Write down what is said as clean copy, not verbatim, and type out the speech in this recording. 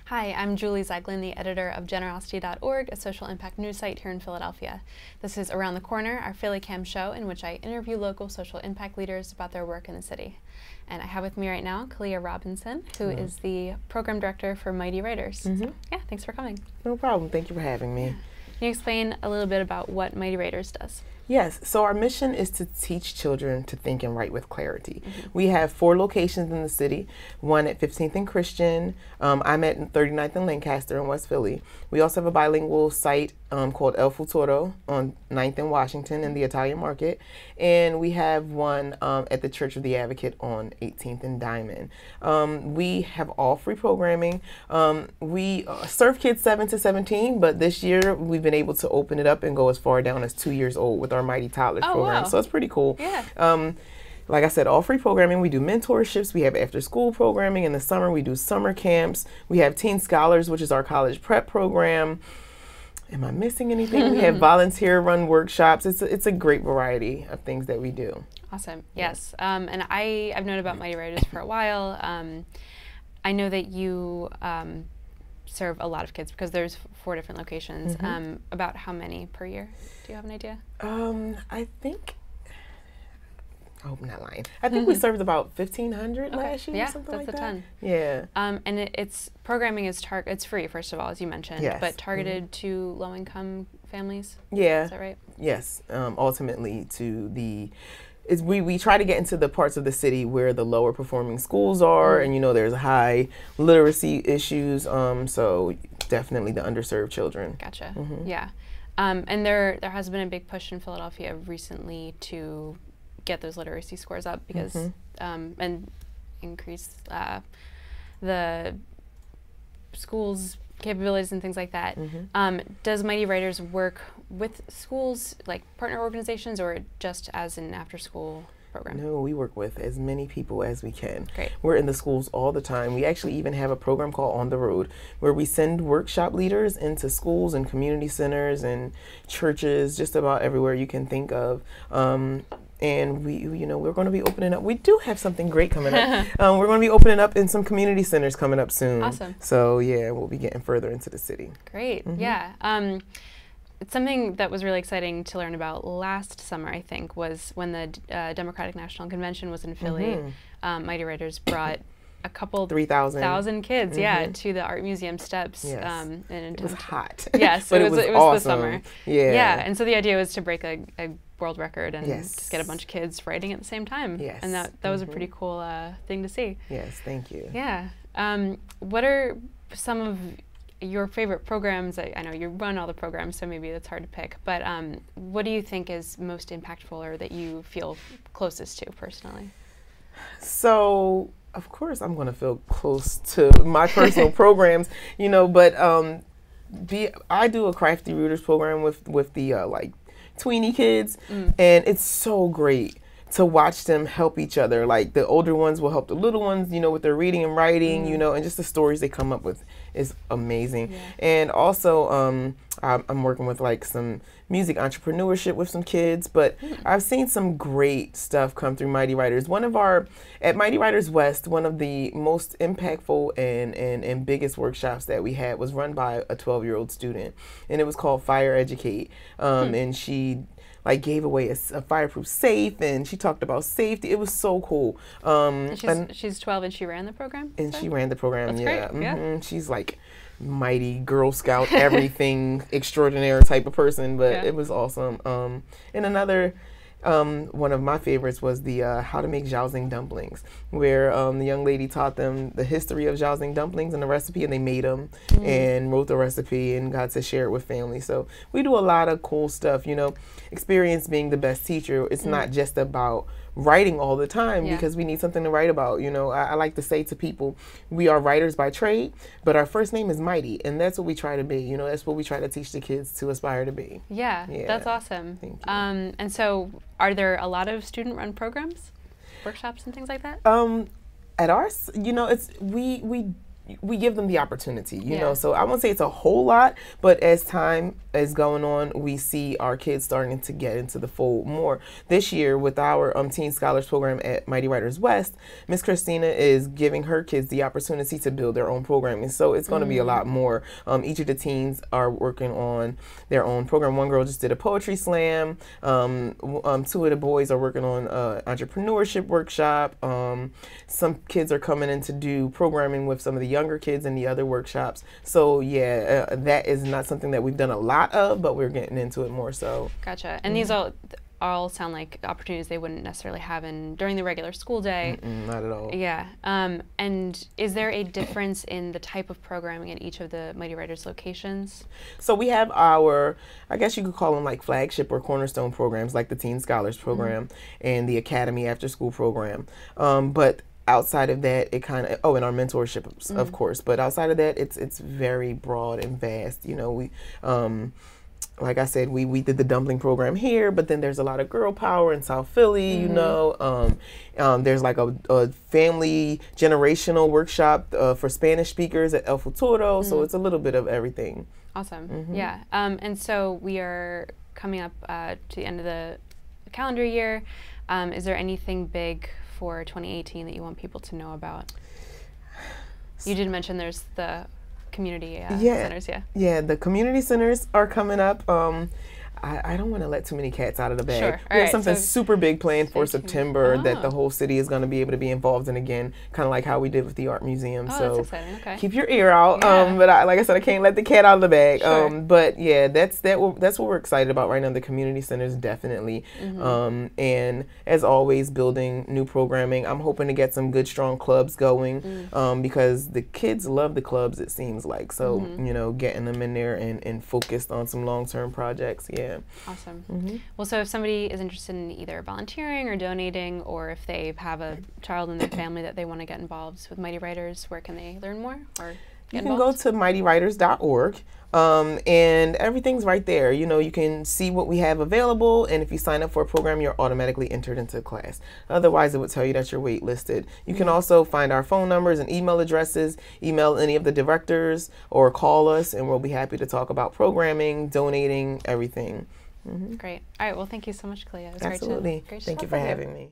Hi, I'm Julie Zeglin, the editor of Generosity.org, a social impact news site here in Philadelphia. This is Around the Corner, our PhillyCam show in which I interview local social impact leaders about their work in the city. And I have with me right now Khalia Robinson, who is the program director for Mighty Writers. Yeah, thanks for coming. No problem. Thank you for having me. Yeah. Can you explain a little bit about what Mighty Writers does? Yes, so our mission is to teach children to think and write with clarity. We have 4 locations in the city, one at 15th and Christian. I'm at 39th and Lancaster in West Philly. We also have a bilingual site called El Futuro on 9th and Washington in the Italian Market. And we have one at the Church of the Advocate on 18th and Diamond. We have all free programming. We serve kids 7 to 17, but this year we've been able to open it up and go as far down as 2 years old with our Mighty Toddlers program. Wow. So it's pretty cool. Yeah. Like I said, all free programming. We do mentorships. We have after school programming. In the summer, we do summer camps. We have Teen Scholars, which is our college prep program. Am I missing anything? We have volunteer run workshops. It's a great variety of things that we do. Awesome. Yes. And I've known about Mighty Writers for a while. I know that you serve a lot of kids because there's 4 different locations. About how many per year? Do you have an idea? I think, I hope I'm not lying. I think we served about 1,500 last year, yeah, something like that's that. a ton. Yeah. And it's programming is it's free, first of all, as you mentioned, Yes. but targeted to low-income families. Yeah. Is that right? Yes. Ultimately, to the we try to get into the parts of the city where the lower performing schools are, and there's high literacy issues. So definitely the underserved children. Gotcha. Yeah. And there has been a big push in Philadelphia recently to get those literacy scores up because and increase the schools' capabilities and things like that. Does Mighty Writers work with schools, like partner organizations, or just as an after-school program? No, we work with as many people as we can. Great. We're in the schools all the time. We actually even have a program called On the Road where we send workshop leaders into schools and community centers and churches, just about everywhere you can think of. And we're going to be opening up. We do have something great coming up. We're going to be opening up in some community centers coming up soon. Awesome. So yeah, we'll be getting further into the city. Great. Yeah. It's something that was really exciting to learn about last summer, I think, was when the Democratic National Convention was in Philly. Mighty Writers brought a couple 3,000 kids, to the Art Museum steps. Yes. And it was hot. Yes, but it was awesome. the summer. Yeah. Yeah, and so the idea was to break a world record and Yes. just get a bunch of kids writing at the same time. Yes. And that was a pretty cool thing to see. Yes, thank you. Yeah. What are some of your favorite programs? I know you run all the programs, so maybe that's hard to pick, but what do you think is most impactful or that you feel closest to personally? So, of course, I'm going to feel close to my personal programs, but I do a Crafty Rooters program with the tweenie kids, and it's so great to watch them help each other. Like the older ones will help the little ones, with their reading and writing, and just the stories they come up with is amazing. Yeah. And also, I'm working with some music entrepreneurship with some kids, but I've seen some great stuff come through Mighty Writers. At Mighty Writers West, one of the most impactful and biggest workshops that we had was run by a 12-year-old student, and it was called Fire Educate, and she gave away a fireproof safe, and she talked about safety. It was so cool. She's 12 and she ran the program? And she ran the program. That's yeah. great. Yeah. She's mighty Girl Scout, everything extraordinaire type of person, but it was awesome. And another one of my favorites was the how to make jiaozheng dumplings, where the young lady taught them the history of jiaozheng dumplings and the recipe, and they made them and wrote the recipe and got to share it with family. So we do a lot of cool stuff. Experience being the best teacher. It's not just about writing all the time because we need something to write about. I like to say to people, we are writers by trade, but our first name is Mighty, and that's what we try to be. That's what we try to teach the kids to aspire to be. Yeah. That's awesome. Thank you. And so are there a lot of student-run programs, workshops and things like that? At ours, we we give them the opportunity, you know. So I won't say it's a whole lot, but as time is going on, we see our kids starting to get into the fold more. This year with our Teen Scholars program at Mighty Writers West, Miss Christina is giving her kids the opportunity to build their own programming. So it's going to be a lot more. Each of the teens are working on their own program. One girl just did a poetry slam. Two of the boys are working on entrepreneurship workshop. Some kids are coming in to do programming with some of the younger kids in the other workshops. So yeah, that is not something that we've done a lot of, but we're getting into it more so. Gotcha. And these all sound like opportunities they wouldn't necessarily have during the regular school day. Not at all. Yeah. And is there a difference in the type of programming at each of the Mighty Writers locations? So we have our, I guess you could call them like flagship or cornerstone programs, like the Teen Scholars program and the Academy After School program. But outside of that, it kind of, and our mentorship, of course, but outside of that, it's very broad and vast. You know, we, like I said, we did the dumpling program here, but then there's a lot of girl power in South Philly, you know. There's like a family generational workshop for Spanish speakers at El Futuro, so it's a little bit of everything. Awesome, yeah. And so we are coming up to the end of the calendar year. Is there anything big for 2018 that you want people to know about? You did mention there's the community centers, Yeah, the community centers are coming up. I don't want to let too many cats out of the bag. Sure. We have something super big planned for September that the whole city is going to be able to be involved in again, kind of like how we did with the art museum. So that's exciting. Okay. Keep your ear out. But like I said, I can't let the cat out of the bag. Sure. But yeah, that's what we're excited about right now. The community centers definitely. And as always, building new programming. I'm hoping to get some good, strong clubs going because the kids love the clubs. It seems like so. You know, getting them in there and focused on some long-term projects. Yeah. Awesome. Well, so if somebody is interested in either volunteering or donating, or if they have a child in their family that they want to get involved with Mighty Writers, where can they learn more or get involved? You can go to mightywriters.org and everything's right there. You know, you can see what we have available, and if you sign up for a program, you're automatically entered into a class. Otherwise, it would tell you that you're waitlisted. You can also find our phone numbers and email addresses, email any of the directors, or call us, and we'll be happy to talk about programming, donating, everything. Great. All right. Well, thank you so much, Khalia. It was Absolutely. great to Thank you for having me.